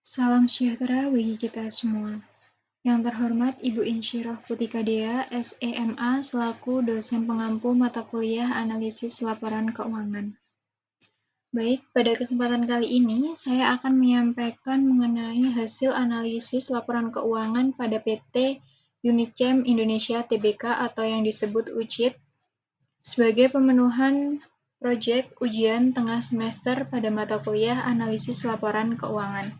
Salam sejahtera bagi kita semua. Yang terhormat Ibu Insyirah Putika Dea, SEMA, selaku dosen pengampu mata kuliah analisis laporan keuangan. Baik, pada kesempatan kali ini saya akan menyampaikan mengenai hasil analisis laporan keuangan pada PT Unicem Indonesia Tbk atau yang disebut UCIT sebagai pemenuhan proyek ujian tengah semester pada mata kuliah analisis laporan keuangan.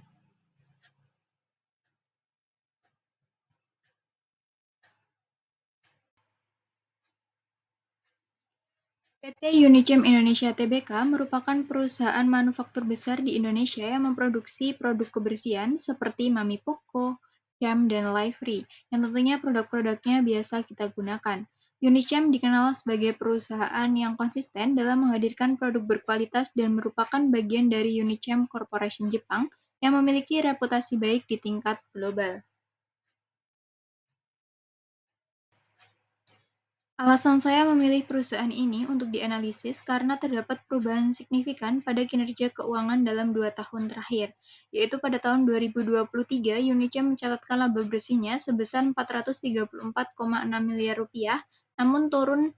PT Unicem Indonesia Tbk merupakan perusahaan manufaktur besar di Indonesia yang memproduksi produk kebersihan seperti Mami Poko, Cam, dan Lively, yang tentunya produk-produknya biasa kita gunakan. Unicem dikenal sebagai perusahaan yang konsisten dalam menghadirkan produk berkualitas dan merupakan bagian dari Unicem Corporation Jepang yang memiliki reputasi baik di tingkat global. Alasan saya memilih perusahaan ini untuk dianalisis karena terdapat perubahan signifikan pada kinerja keuangan dalam 2 tahun terakhir, yaitu pada tahun 2023 Unicem mencatatkan laba bersihnya sebesar 434,6 miliar rupiah, namun turun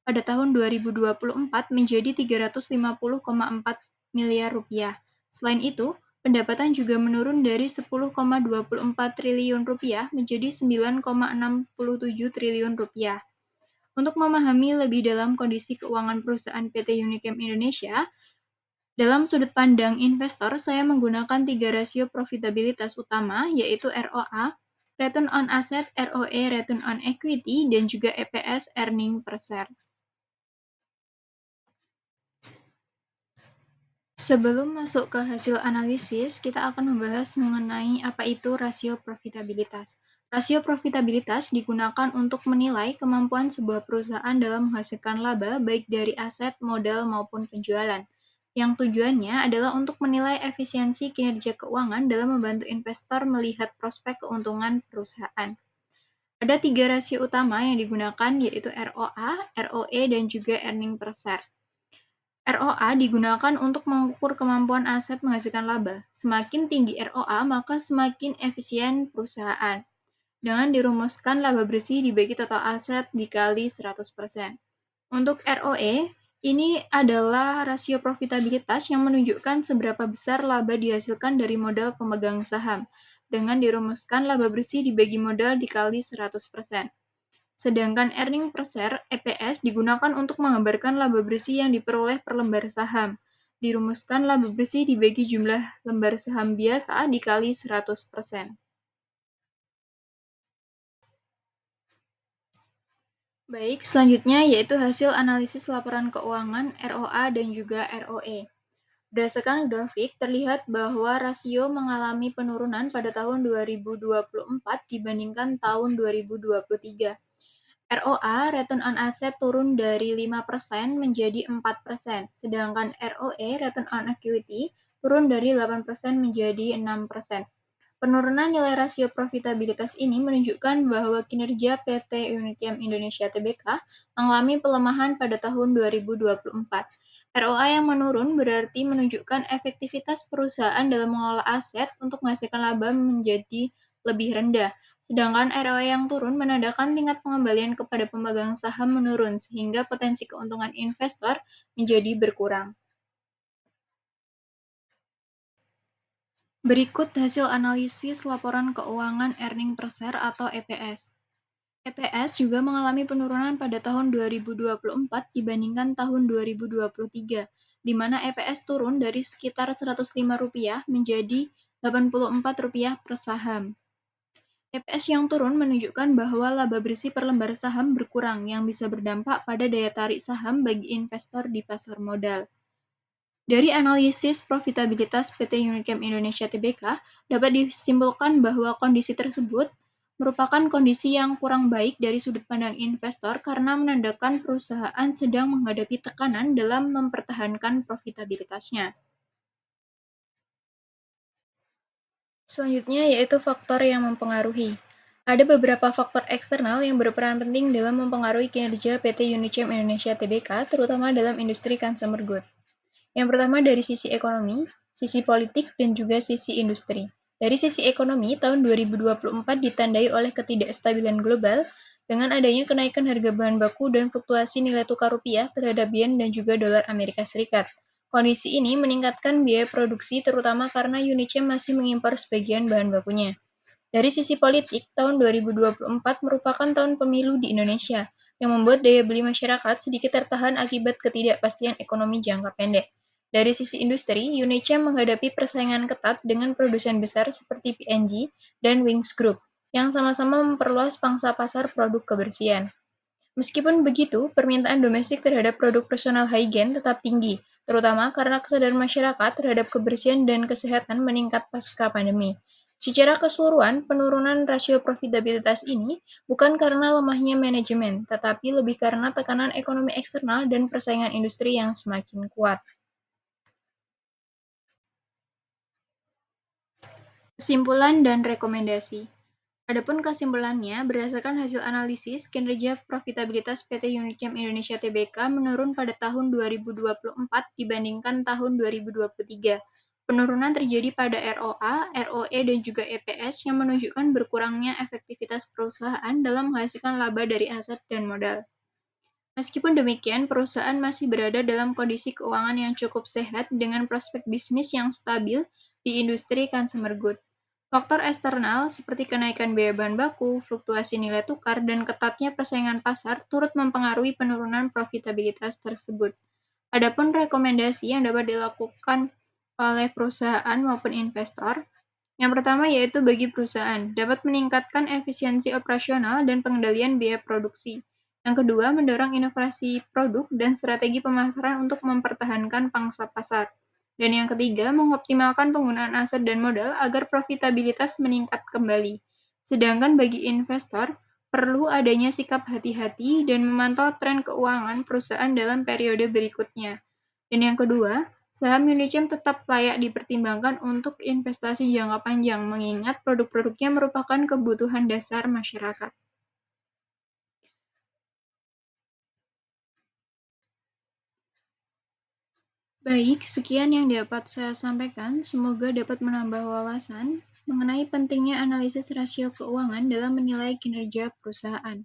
pada tahun 2024 menjadi 350,4 miliar rupiah. Selain itu, pendapatan juga menurun dari 10,24 triliun rupiah menjadi 9,67 triliun rupiah. Untuk memahami lebih dalam kondisi keuangan perusahaan PT Unicem Indonesia, dalam sudut pandang investor, saya menggunakan 3 rasio profitabilitas utama, yaitu ROA, Return on Asset, ROE, Return on Equity, dan juga EPS, Earning per Share. Sebelum masuk ke hasil analisis, kita akan membahas mengenai apa itu rasio profitabilitas. Rasio profitabilitas digunakan untuk menilai kemampuan sebuah perusahaan dalam menghasilkan laba baik dari aset, modal, maupun penjualan. Yang tujuannya adalah untuk menilai efisiensi kinerja keuangan dalam membantu investor melihat prospek keuntungan perusahaan. Ada 3 rasio utama yang digunakan, yaitu ROA, ROE, dan juga Earning per Share. ROA digunakan untuk mengukur kemampuan aset menghasilkan laba. Semakin tinggi ROA, maka semakin efisien perusahaan. Dengan dirumuskan laba bersih dibagi total aset dikali 100%. Untuk ROE, ini adalah rasio profitabilitas yang menunjukkan seberapa besar laba dihasilkan dari modal pemegang saham. Dengan dirumuskan laba bersih dibagi modal dikali 100%. Sedangkan earning per share (EPS) digunakan untuk menggambarkan laba bersih yang diperoleh per lembar saham. Dirumuskan laba bersih dibagi jumlah lembar saham biasa dikali 100%. Baik, selanjutnya yaitu hasil analisis laporan keuangan ROA dan juga ROE. Berdasarkan grafik, terlihat bahwa rasio mengalami penurunan pada tahun 2024 dibandingkan tahun 2023. ROA (Return on Asset) turun dari 5% menjadi 4%, sedangkan ROE (Return on Equity) turun dari 8% menjadi 6%. Penurunan nilai rasio profitabilitas ini menunjukkan bahwa kinerja PT Unicem Indonesia Tbk mengalami pelemahan pada tahun 2024. ROA yang menurun berarti menunjukkan efektivitas perusahaan dalam mengelola aset untuk menghasilkan laba menjadi lebih rendah. Sedangkan ROE yang turun menandakan tingkat pengembalian kepada pemegang saham menurun sehingga potensi keuntungan investor menjadi berkurang. Berikut hasil analisis laporan keuangan earning per share atau EPS. EPS juga mengalami penurunan pada tahun 2024 dibandingkan tahun 2023, di mana EPS turun dari sekitar Rp105 menjadi Rp84 per saham. EPS yang turun menunjukkan bahwa laba bersih per lembar saham berkurang yang bisa berdampak pada daya tarik saham bagi investor di pasar modal. Dari analisis profitabilitas PT Unicem Indonesia Tbk, dapat disimpulkan bahwa kondisi tersebut merupakan kondisi yang kurang baik dari sudut pandang investor karena menandakan perusahaan sedang menghadapi tekanan dalam mempertahankan profitabilitasnya. Selanjutnya yaitu faktor yang mempengaruhi. Ada beberapa faktor eksternal yang berperan penting dalam mempengaruhi kinerja PT Unicem Indonesia Tbk, terutama dalam industri consumer good. Yang pertama dari sisi ekonomi, sisi politik, dan juga sisi industri. Dari sisi ekonomi, tahun 2024 ditandai oleh ketidakstabilan global dengan adanya kenaikan harga bahan baku dan fluktuasi nilai tukar rupiah terhadap yen dan juga dolar Amerika Serikat. Kondisi ini meningkatkan biaya produksi terutama karena Unicem masih mengimpor sebagian bahan bakunya. Dari sisi politik, tahun 2024 merupakan tahun pemilu di Indonesia, yang membuat daya beli masyarakat sedikit tertahan akibat ketidakpastian ekonomi jangka pendek. Dari sisi industri, Unicem menghadapi persaingan ketat dengan produsen besar seperti P&G dan Wings Group, yang sama-sama memperluas pangsa pasar produk kebersihan. Meskipun begitu, permintaan domestik terhadap produk personal hygiene tetap tinggi, terutama karena kesadaran masyarakat terhadap kebersihan dan kesehatan meningkat pasca pandemi. Secara keseluruhan, penurunan rasio profitabilitas ini bukan karena lemahnya manajemen, tetapi lebih karena tekanan ekonomi eksternal dan persaingan industri yang semakin kuat. Kesimpulan dan rekomendasi. Adapun kesimpulannya, berdasarkan hasil analisis, kinerja profitabilitas PT Unicem Indonesia Tbk menurun pada tahun 2024 dibandingkan tahun 2023. Penurunan terjadi pada ROA, ROE, dan juga EPS yang menunjukkan berkurangnya efektivitas perusahaan dalam menghasilkan laba dari aset dan modal. Meskipun demikian, perusahaan masih berada dalam kondisi keuangan yang cukup sehat dengan prospek bisnis yang stabil di industri consumer good. Faktor eksternal seperti kenaikan biaya bahan baku, fluktuasi nilai tukar, dan ketatnya persaingan pasar turut mempengaruhi penurunan profitabilitas tersebut. Adapun rekomendasi yang dapat dilakukan oleh perusahaan maupun investor, yang pertama yaitu bagi perusahaan, dapat meningkatkan efisiensi operasional dan pengendalian biaya produksi. Yang kedua, mendorong inovasi produk dan strategi pemasaran untuk mempertahankan pangsa pasar. Dan yang ketiga, mengoptimalkan penggunaan aset dan modal agar profitabilitas meningkat kembali. Sedangkan bagi investor, perlu adanya sikap hati-hati dan memantau tren keuangan perusahaan dalam periode berikutnya. Dan yang kedua, saham Unicem tetap layak dipertimbangkan untuk investasi jangka panjang, mengingat produk-produknya merupakan kebutuhan dasar masyarakat. Baik, sekian yang dapat saya sampaikan. Semoga dapat menambah wawasan mengenai pentingnya analisis rasio keuangan dalam menilai kinerja perusahaan.